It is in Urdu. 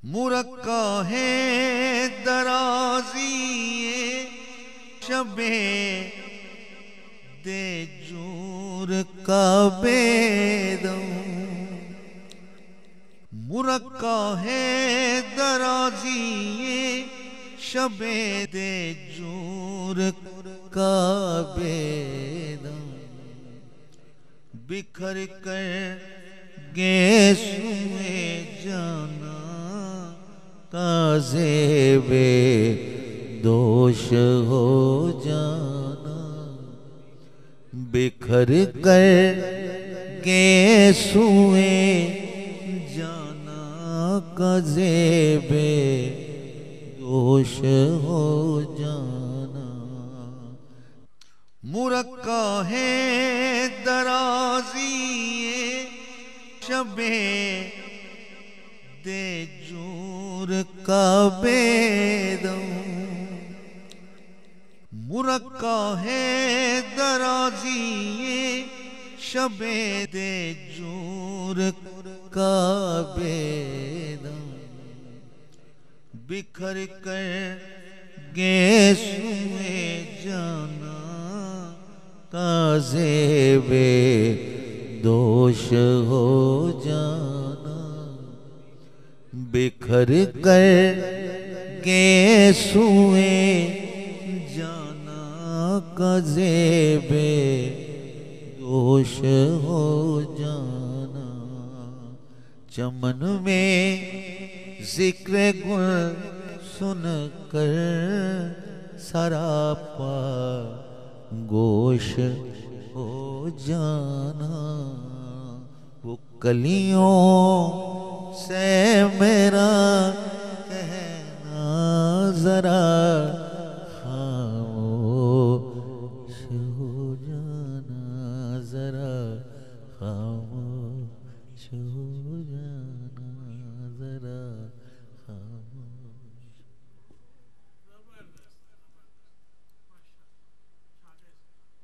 مرقع ہے درازی شب دیجور کا بیدم، مرقع ہے درازی شب دیجور کا بیدم، بکھر کر گے سوئے جانا کا زیب دوش ہو جانا، بکھر کر گے سوئے جانا کا زیب دوش ہو جانا، مرقع ہے درازی شب دیجور کا بیدم، مرقع ہے درازی شب دیجور کا بیدم، بکھر کر گے سوئے جانا کا زیب دوش ہو جانا، بکھر کر گے سوئے جانا کا زیب دوش ہو جانا، چمن میں ذکر گل سن کر سراپا گوش ہو جانا، وہ کلیوں سے میں